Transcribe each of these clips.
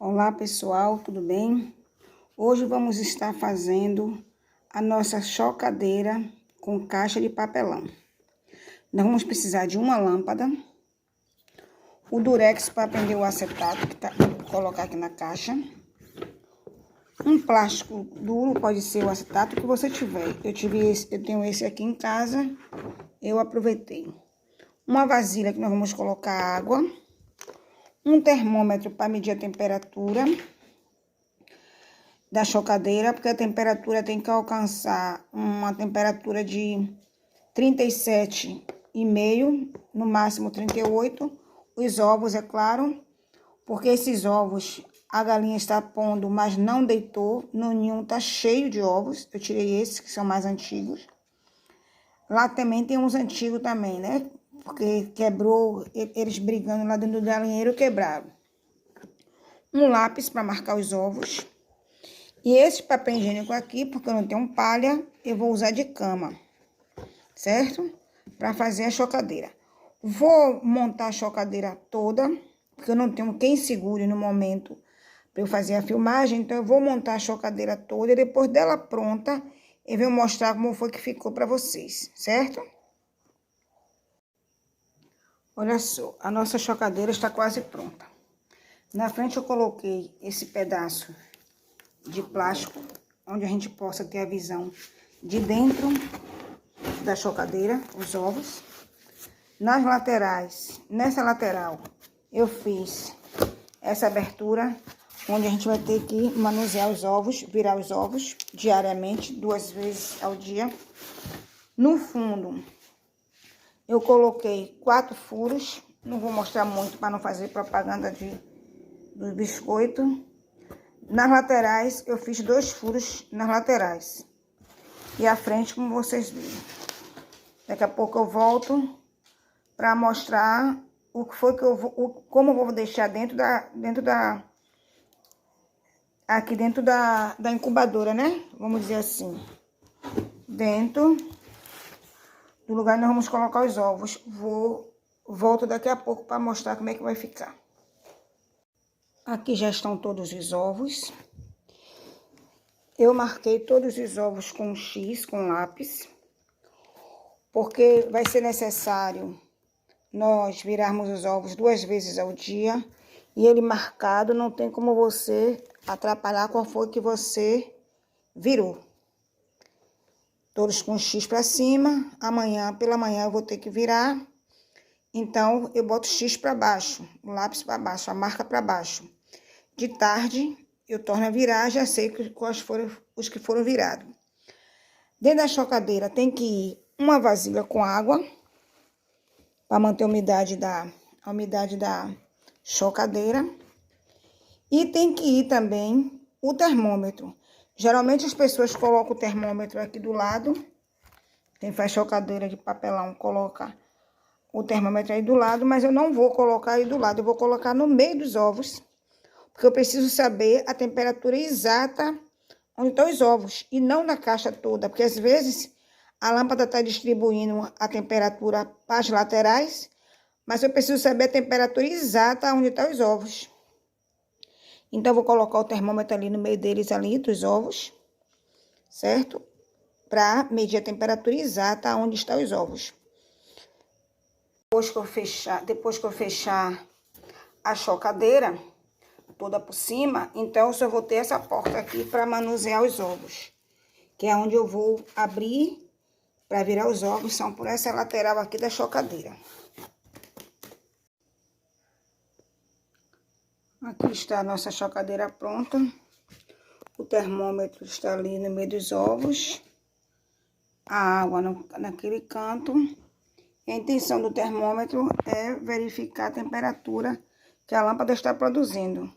Olá pessoal, tudo bem? Hoje vamos estar fazendo a nossa chocadeira com caixa de papelão. Nós vamos precisar de uma lâmpada, o durex para prender o acetato, vou colocar aqui na caixa, um plástico duro, pode ser o acetato que você tiver. Eu tenho esse aqui em casa, eu aproveitei. Uma vasilha que nós vamos colocar água, um termômetro para medir a temperatura da chocadeira, porque a temperatura tem que alcançar uma temperatura de 37,5, no máximo 38. Os ovos, é claro, porque esses ovos a galinha está pondo, mas não deitou. No ninho tá cheio de ovos. Eu tirei esses que são mais antigos. Lá também tem uns antigos também, né? Porque quebrou, eles brigando lá dentro do galinheiro, quebraram. Um lápis para marcar os ovos. E esse papel higiênico aqui, porque eu não tenho palha, eu vou usar de cama, certo? Para fazer a chocadeira. Vou montar a chocadeira toda, porque eu não tenho quem segure no momento para eu fazer a filmagem. Então, eu vou montar a chocadeira toda e depois dela pronta, eu vou mostrar como foi que ficou para vocês, certo? Olha só, a nossa chocadeira está quase pronta. Na frente eu coloquei esse pedaço de plástico, onde a gente possa ter a visão de dentro da chocadeira, os ovos. Nas laterais, nessa lateral, eu fiz essa abertura, onde a gente vai ter que manusear os ovos, virar os ovos diariamente, 2 vezes ao dia. No fundo, eu coloquei 4 furos, não vou mostrar muito para não fazer propaganda do biscoito. Nas laterais, eu fiz 2 furos nas laterais. E a frente, como vocês viram. Daqui a pouco eu volto para mostrar o que foi que eu vou, como eu vou deixar aqui dentro da incubadora, né? Vamos dizer assim. Dentro do lugar nós vamos colocar os ovos. Volto daqui a pouco para mostrar como é que vai ficar. Aqui já estão todos os ovos. Eu marquei todos os ovos com X, com lápis, porque vai ser necessário nós virarmos os ovos 2 vezes ao dia. E ele marcado, não tem como você atrapalhar qual foi que você virou. Todos com X para cima. Pela manhã eu vou ter que virar. Então, eu boto X para baixo, o lápis para baixo, a marca para baixo. De tarde, eu torno a virar, já sei quais foram os que foram virados. Dentro da chocadeira tem que ir uma vasilha com água, para manter a umidade da chocadeira. E tem que ir também o termômetro. Geralmente as pessoas colocam o termômetro aqui do lado. Quem faz chocadeira de papelão coloca o termômetro aí do lado, mas eu não vou colocar aí do lado, eu vou colocar no meio dos ovos, porque eu preciso saber a temperatura exata onde estão os ovos, e não na caixa toda, porque às vezes a lâmpada está distribuindo a temperatura para as laterais, mas eu preciso saber a temperatura exata onde estão os ovos. Então, eu vou colocar o termômetro ali no meio deles, ali, dos ovos, certo? Para medir a temperatura exata onde estão os ovos. Depois que eu fechar a chocadeira toda por cima, então eu só vou ter essa porta aqui para manusear os ovos, que é onde eu vou abrir para virar os ovos, são por essa lateral aqui da chocadeira. Aqui está a nossa chocadeira pronta. O termômetro está ali no meio dos ovos. A água naquele canto. E a intenção do termômetro é verificar a temperatura que a lâmpada está produzindo.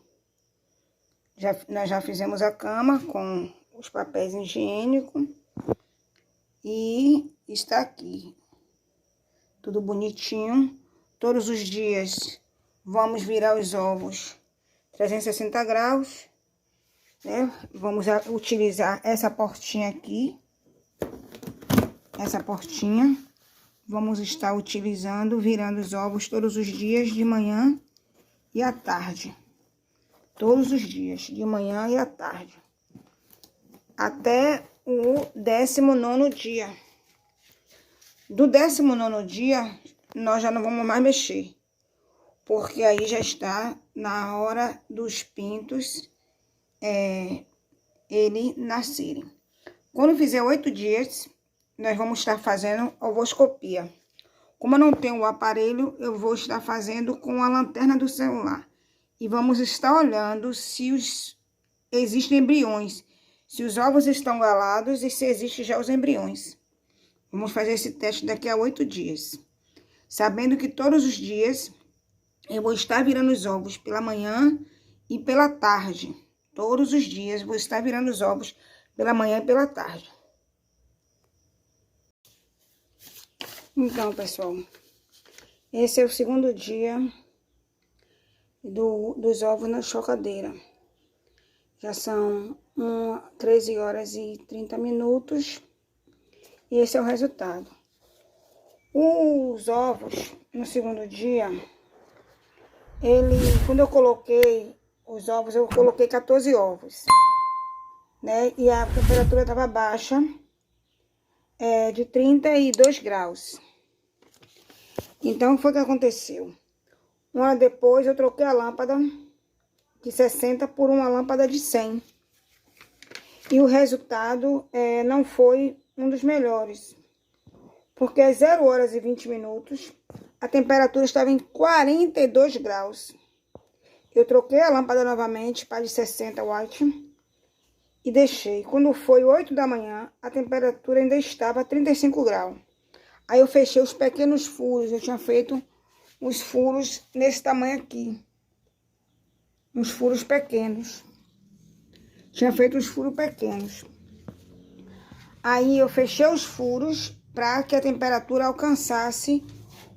Nós já fizemos a cama com os papéis higiênicos. E está aqui. Tudo bonitinho. Todos os dias vamos virar os ovos 360 graus. Né? Vamos utilizar essa portinha aqui. Essa portinha. Vamos estar utilizando, virando os ovos todos os dias, de manhã e à tarde. Todos os dias, de manhã e à tarde. Até o 19º dia. Do 19º dia, nós já não vamos mais mexer. Porque aí já está na hora dos pintos ele nascerem. Quando fizer 8 dias, nós vamos estar fazendo ovoscopia. Como eu não tenho o aparelho, eu vou estar fazendo com a lanterna do celular. E vamos estar olhando se existem embriões, se os ovos estão galados e se existem já os embriões. Vamos fazer esse teste daqui a 8 dias. Sabendo que todos os dias eu vou estar virando os ovos pela manhã e pela tarde. Todos os dias vou estar virando os ovos pela manhã e pela tarde. Então, pessoal, esse é o 2º dia dos ovos na chocadeira. Já são 13 horas e 30 minutos. E esse é o resultado. Os ovos, no 2º dia, quando eu coloquei os ovos, eu coloquei 14 ovos, né? E a temperatura estava baixa, de 32 graus. Então, foi o que aconteceu. Uma hora depois, eu troquei a lâmpada de 60 por uma lâmpada de 100. E o resultado não foi um dos melhores. Porque às 0 horas e 20 minutos, a temperatura estava em 42 graus. Eu troquei a lâmpada novamente para de 60 watts e deixei. Quando foi 8 da manhã, a temperatura ainda estava a 35 graus. Aí eu fechei os pequenos furos. Eu tinha feito os furos nesse tamanho aqui. Uns furos pequenos. Tinha feito os furos pequenos. Aí eu fechei os furos para que a temperatura alcançasse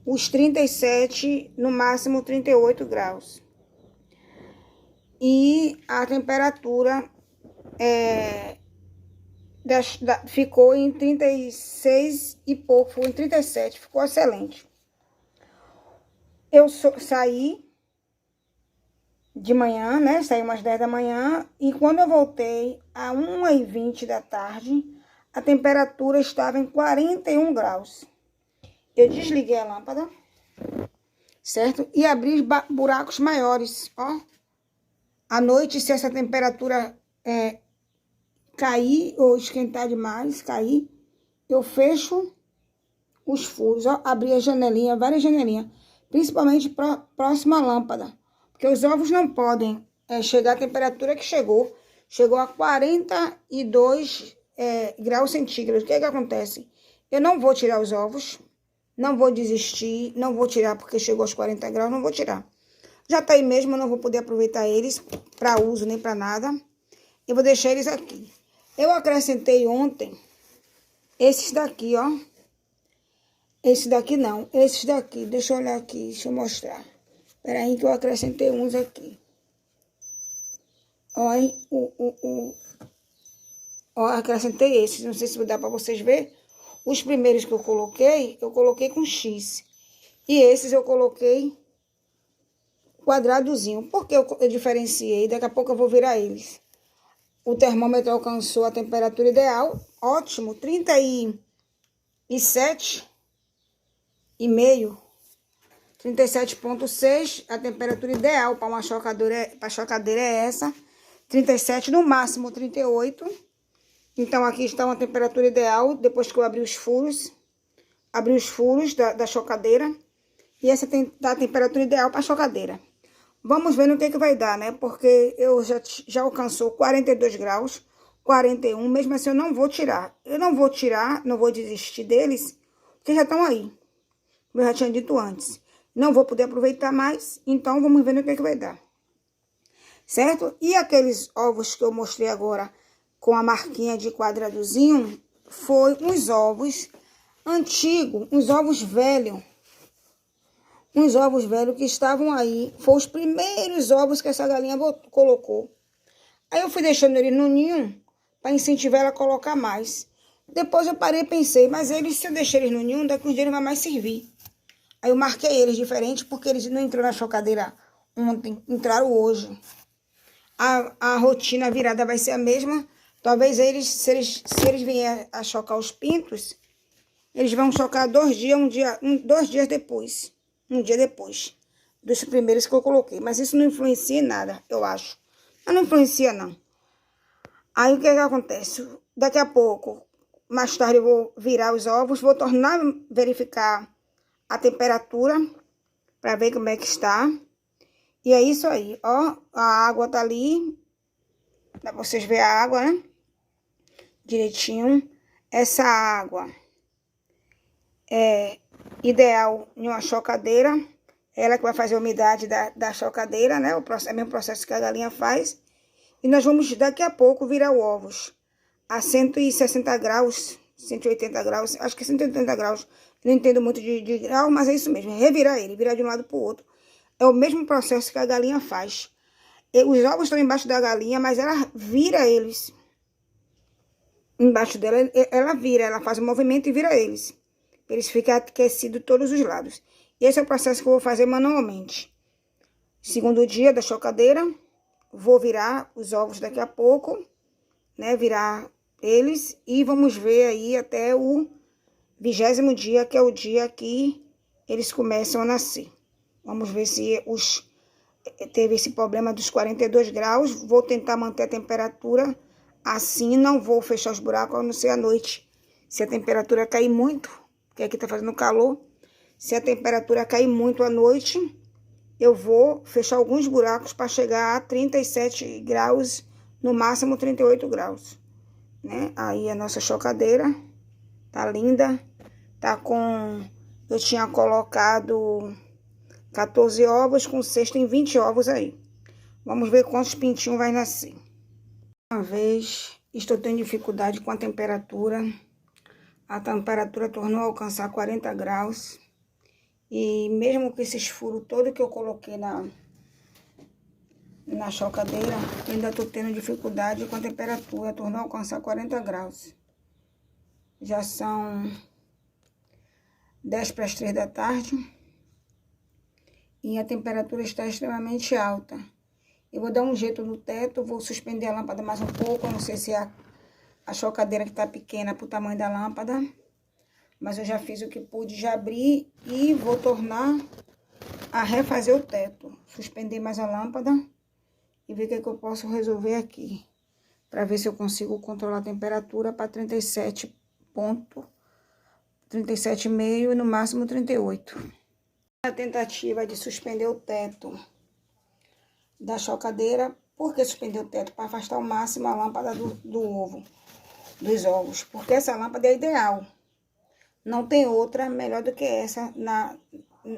os 37, no máximo 38 graus. E a temperatura ficou em 36 e pouco, foi em 37, ficou excelente. Eu saí de manhã, né? Saí umas 10 da manhã e quando eu voltei, a 1h20 da tarde, a temperatura estava em 41 graus. Eu desliguei a lâmpada, certo? E abri buracos maiores, ó. À noite, se essa temperatura cair ou esquentar demais, cair, eu fecho os furos, ó. Abri a janelinha, várias janelinhas, principalmente próxima à lâmpada. Porque os ovos não podem chegar à temperatura que chegou. Chegou a 42 graus centígrados. O que acontece? Eu não vou tirar os ovos. Não vou desistir. Não vou tirar porque chegou aos 40 graus. Não vou tirar. Já tá aí mesmo. Eu não vou poder aproveitar eles para uso nem para nada. Eu vou deixar eles aqui. Eu acrescentei ontem esses daqui, ó. Esse daqui não. Esses daqui. Deixa eu olhar aqui. Deixa eu mostrar. Espera aí que eu acrescentei uns aqui. Olha, ó, acrescentei esses. Não sei se dá para vocês verem. Os primeiros que eu coloquei com X. E esses eu coloquei quadradozinho. Por que eu diferenciei? Daqui a pouco eu vou virar eles. O termômetro alcançou a temperatura ideal. Ótimo, 37,5. 37,6, a temperatura ideal para uma chocadeira, é essa. 37, no máximo 38. Então, aqui está uma temperatura ideal, depois que eu abri os furos da chocadeira. E essa tá a temperatura ideal para a chocadeira. Vamos ver no que vai dar, né? Porque eu já alcançou 42 graus, 41, mesmo assim eu não vou tirar. Eu não vou tirar, não vou desistir deles, porque já estão aí. Eu já tinha dito antes. Não vou poder aproveitar mais, então vamos ver no que vai dar. Certo? E aqueles ovos que eu mostrei agora com a marquinha de quadradozinho, foi uns ovos antigos, uns ovos velhos. Uns ovos velhos que estavam aí. Foram os primeiros ovos que essa galinha colocou. Aí eu fui deixando eles no ninho para incentivar ela a colocar mais. Depois eu parei e pensei, mas eles, se eu deixar eles no ninho, daqui uns dias não vai mais servir. Aí eu marquei eles diferente porque eles não entraram na chocadeira ontem, entraram hoje. a rotina virada vai ser a mesma. Talvez se eles vierem a chocar os pintos, eles vão chocar 2 dias, 2 dias depois. Um dia depois dos primeiros que eu coloquei. Mas isso não influencia em nada, eu acho. Mas não influencia, não. Aí, o que acontece? Daqui a pouco, mais tarde, eu vou virar os ovos, vou tornar a verificar a temperatura, para ver como é que está. E é isso aí, ó. A água tá ali. Pra vocês verem a água, né? Direitinho. Essa água é ideal em uma chocadeira. Ela que vai fazer a umidade da chocadeira, né? É o mesmo processo que a galinha faz. E nós vamos, daqui a pouco, virar os ovos a 160 graus, 180 graus, acho que 180 graus. Não entendo muito de grau, mas é isso mesmo. Revirar ele, virar de um lado para o outro. É o mesmo processo que a galinha faz. Os ovos estão embaixo da galinha, mas ela vira eles. Embaixo dela, ela vira, ela faz o movimento e vira eles. Eles ficam aquecidos todos os lados. Esse é o processo que eu vou fazer manualmente. Segundo dia da chocadeira, vou virar os ovos daqui a pouco, né? Virar eles e vamos ver aí até o 20º dia, que é o dia que eles começam a nascer. Vamos ver se teve esse problema dos 42 graus. Vou tentar manter a temperatura assim, não vou fechar os buracos, a não ser à noite. Se a temperatura cair muito, porque aqui tá fazendo calor, se a temperatura cair muito à noite, eu vou fechar alguns buracos para chegar a 37 graus, no máximo 38 graus, né? Aí a nossa chocadeira tá linda, tá com... Eu tinha colocado 14 ovos, com cesto em 20 ovos aí. Vamos ver quantos pintinhos vai nascer. Uma vez, estou tendo dificuldade com a temperatura. A temperatura tornou a alcançar 40 graus. E mesmo com esses furos todos que eu coloquei na chocadeira, ainda estou tendo dificuldade com a temperatura, tornou a alcançar 40 graus. Já são 10 para as 3 da tarde. E a temperatura está extremamente alta. Eu vou dar um jeito no teto, vou suspender a lâmpada mais um pouco. Eu não sei se é a chocadeira que está pequena para o tamanho da lâmpada. Mas eu já fiz o que pude, já abri e vou tornar a refazer o teto. Suspender mais a lâmpada e ver o que eu posso resolver aqui. Para ver se eu consigo controlar a temperatura para 37,5 e no máximo 38. A tentativa de suspender o teto da chocadeira. Por que suspender o teto? Para afastar ao máximo a lâmpada dos ovos. Porque essa lâmpada é ideal. Não tem outra melhor do que essa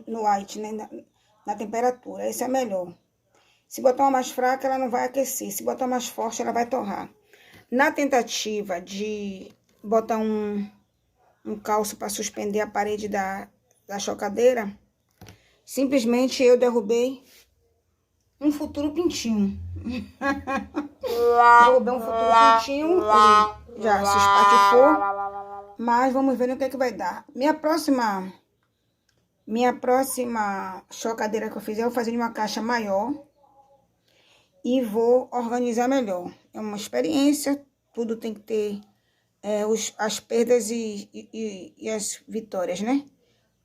no white, né? Na temperatura. Essa é melhor. Se botar uma mais fraca, ela não vai aquecer. Se botar mais forte, ela vai torrar. Na tentativa de botar um calço para suspender a parede da chocadeira, simplesmente eu derrubei um futuro pintinho. Derrubei um futuro pintinho e já se espatifou. Mas vamos ver no que vai dar. Minha próxima chocadeira que eu fizer, eu vou fazer em uma caixa maior. E vou organizar melhor. É uma experiência, tudo tem que ter as perdas e as vitórias, né?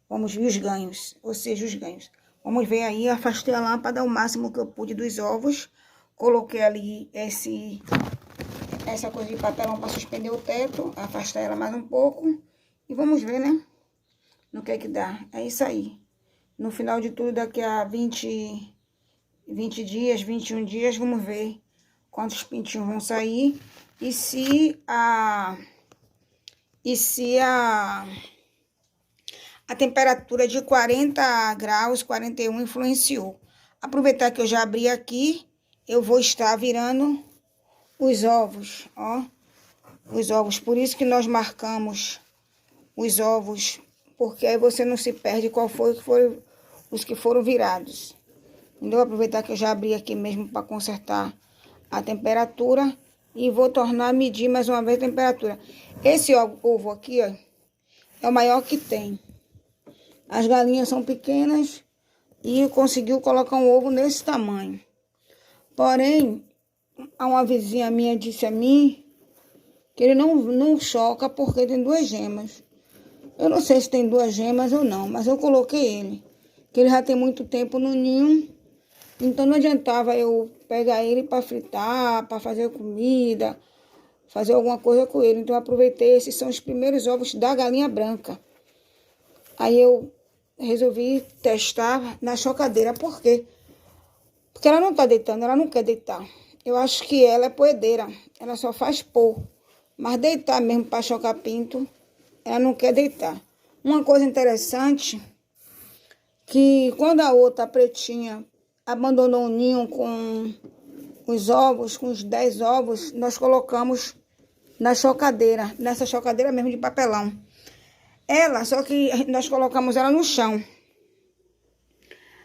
Vamos ver os ganhos, ou seja, os ganhos. Vamos ver aí, afastei a lâmpada o máximo que eu pude dos ovos. Coloquei ali essa coisa de papelão para suspender o teto. Afastar ela mais um pouco. E vamos ver, né? No que dá. É isso aí. No final de tudo, daqui a 20 dias, 21 dias, vamos ver quantos pintinhos vão sair. E se a temperatura de 40 graus, 41 influenciou. Aproveitar que eu já abri aqui, eu vou estar virando os ovos, ó. Os ovos, por isso que nós marcamos os ovos, porque aí você não se perde qual foi os que foram virados. Entendeu? Aproveitar que eu já abri aqui mesmo para consertar a temperatura e vou tornar a medir mais uma vez a temperatura. Esse ovo aqui, ó, é o maior que tem. As galinhas são pequenas e conseguiu colocar um ovo nesse tamanho. Porém, uma vizinha minha disse a mim que ele não choca porque tem 2 gemas. Eu não sei se tem 2 gemas ou não, mas eu coloquei ele. Que ele já tem muito tempo no ninho, então não adiantava eu pegar ele para fritar, para fazer comida, fazer alguma coisa com ele. Então eu aproveitei, esses são os primeiros ovos da galinha branca. Aí eu resolvi testar na chocadeira. Por quê? Porque ela não tá deitando, ela não quer deitar. Eu acho que ela é poedeira, ela só faz pôr. Mas deitar mesmo para chocar pinto, ela não quer deitar. Uma coisa interessante, que quando a outra pretinha abandonou o ninho com os ovos, com os 10 ovos, nós colocamos na chocadeira, nessa chocadeira mesmo de papelão. Ela, só que nós colocamos ela no chão.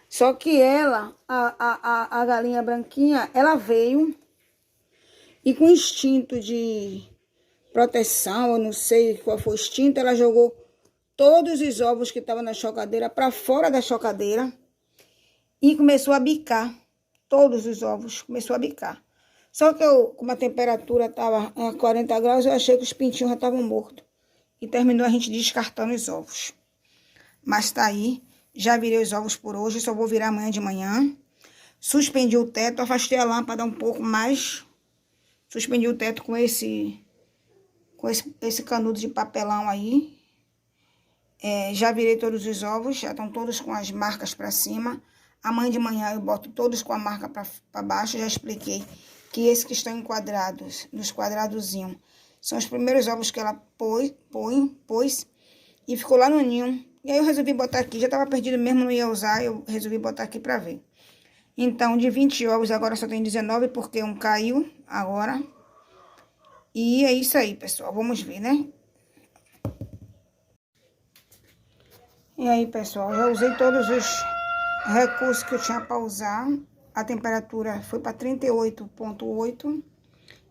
Só que ela, a galinha branquinha, ela veio e com instinto de proteção, eu não sei qual foi o instinto, ela jogou todos os ovos que estavam na chocadeira para fora da chocadeira e começou a bicar. Todos os ovos começou a bicar. Só que como a temperatura estava a 40 graus, eu achei que os pintinhos já estavam mortos. E terminou a gente descartando os ovos. Mas tá aí, já virei os ovos por hoje, só vou virar amanhã de manhã. Suspendi o teto, afastei a lâmpada um pouco mais. Suspendi o teto com esse canudo de papelão aí. Já virei todos os ovos, já estão todos com as marcas para cima. Amanhã de manhã eu boto todos com a marca para baixo. Já expliquei que esses que estão enquadrados, nos quadradozinhos, são os primeiros ovos que ela pôs e ficou lá no ninho. E aí eu resolvi botar aqui, já estava perdido mesmo, não ia usar, eu resolvi botar aqui para ver. Então, de 20 ovos, agora só tem 19, porque um caiu agora. E é isso aí, pessoal, vamos ver, né? E aí, pessoal, já usei todos os recursos que eu tinha para usar. A temperatura foi para 38,8.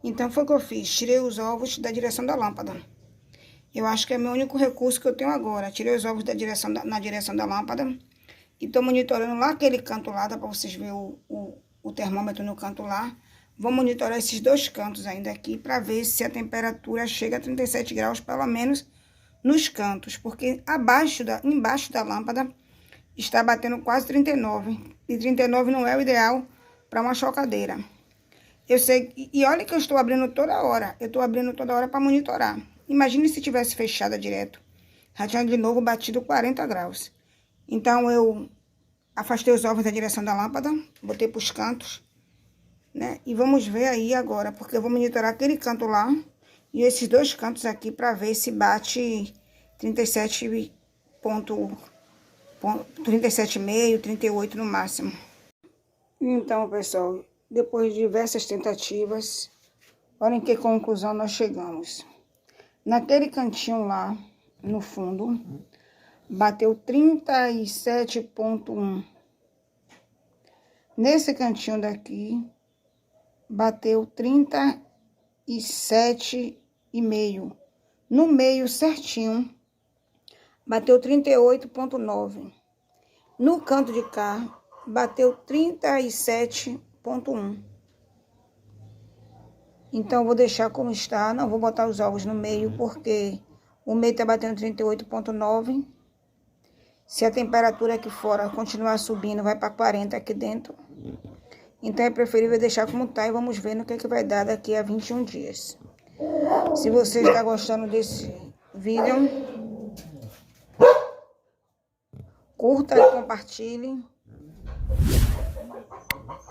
Então, foi o que eu fiz. Tirei os ovos da direção da lâmpada. Eu acho que é o meu único recurso que eu tenho agora. Tirei os ovos na direção da lâmpada. E tô monitorando lá aquele canto lá, dá para vocês verem o termômetro no canto lá. Vou monitorar esses 2 cantos ainda aqui para ver se a temperatura chega a 37 graus, pelo menos nos cantos. Porque embaixo da lâmpada está batendo quase 39. E 39 não é o ideal para uma chocadeira. Eu sei, e olha que eu estou abrindo toda hora. Eu estou abrindo toda hora para monitorar. Imagine se tivesse fechada direto. Já tinha de novo batido 40 graus. Então, eu afastei os ovos da direção da lâmpada, botei para os cantos, né? E vamos ver aí agora, porque eu vou monitorar aquele canto lá e esses 2 cantos aqui para ver se bate 37,5, 38 no máximo. Então, pessoal, depois de diversas tentativas, olhem que conclusão nós chegamos. Naquele cantinho lá, no fundo, bateu 37,1. Nesse cantinho daqui, bateu 37,5. No meio certinho, bateu 38,9. No canto de cá, bateu 37,1. Então, vou deixar como está. Não vou botar os ovos no meio, porque o meio tá batendo 38,9. Se a temperatura aqui fora continuar subindo, vai para 40 aqui dentro. Então, é preferível deixar como tá e vamos ver no que vai dar daqui a 21 dias. Se você está gostando desse vídeo, curta e compartilhe.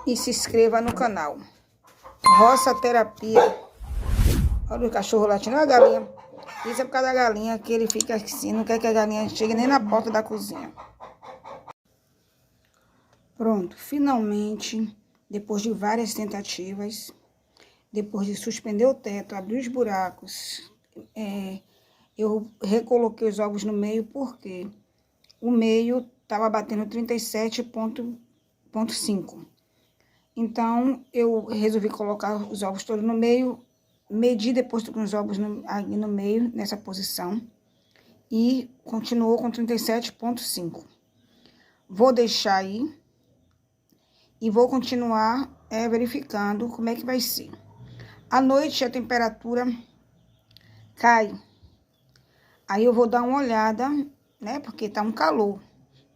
E se inscreva no canal. Roça Terapia. Olha o cachorro latindo, olha a galinha. Isso é por causa da galinha que ele fica assim, não quer que a galinha chegue nem na porta da cozinha. Pronto, finalmente, depois de várias tentativas, depois de suspender o teto, abrir os buracos, eu recoloquei os ovos no meio porque o meio estava batendo 37,5. Então, eu resolvi colocar os ovos todos no meio, medi depois com os ovos ali no meio, nessa posição, e continuou com 37,5. Vou deixar aí e vou continuar verificando como é que vai ser. À noite a temperatura cai. Aí eu vou dar uma olhada, né? Porque tá um calor.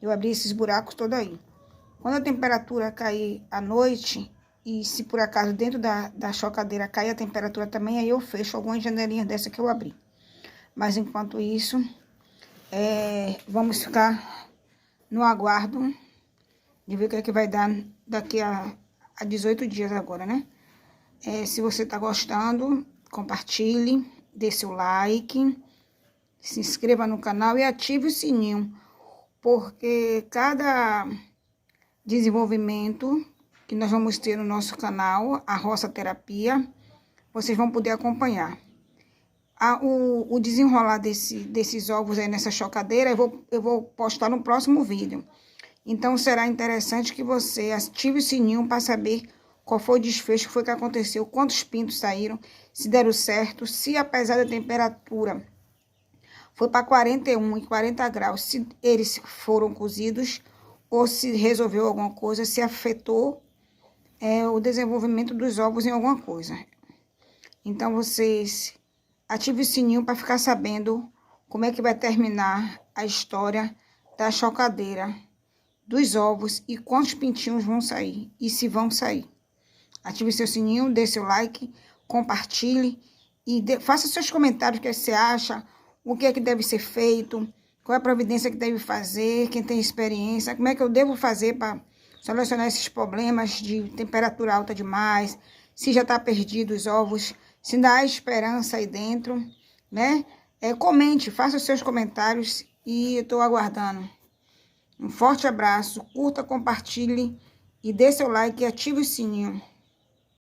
Eu abri esses buracos todos aí. Quando a temperatura cair à noite, e se por acaso dentro da chocadeira cair a temperatura também, aí eu fecho algumas janelinhas dessa que eu abri. Mas enquanto isso, vamos ficar no aguardo de ver o que é que vai dar daqui a 18 dias agora, né? Se você tá gostando, compartilhe, dê seu like, se inscreva no canal e ative o sininho, porque cada desenvolvimento que nós vamos ter no nosso canal, a Roça Terapia, vocês vão poder acompanhar. O desenrolar desses ovos aí nessa chocadeira, eu vou postar no próximo vídeo. Então, será interessante que você ative o sininho para saber qual foi o desfecho, que aconteceu, quantos pintos saíram, se deram certo, se apesar da temperatura foi para 41 e 40 graus, se eles foram cozidos ou se resolveu alguma coisa, se afetou o desenvolvimento dos ovos em alguma coisa. Então, vocês ativem o sininho para ficar sabendo como é que vai terminar a história da chocadeira dos ovos e quantos pintinhos vão sair e se vão sair. Ative seu sininho, dê seu like, compartilhe e faça seus comentários, o que você acha, o que é que deve ser feito, qual é a providência que deve fazer, quem tem experiência, como é que eu devo fazer para solucionar esses problemas de temperatura alta demais, se já está perdido os ovos, se ainda há esperança aí dentro, né? Comente, faça os seus comentários e eu estou aguardando. Um forte abraço, curta, compartilhe e dê seu like e ative o sininho.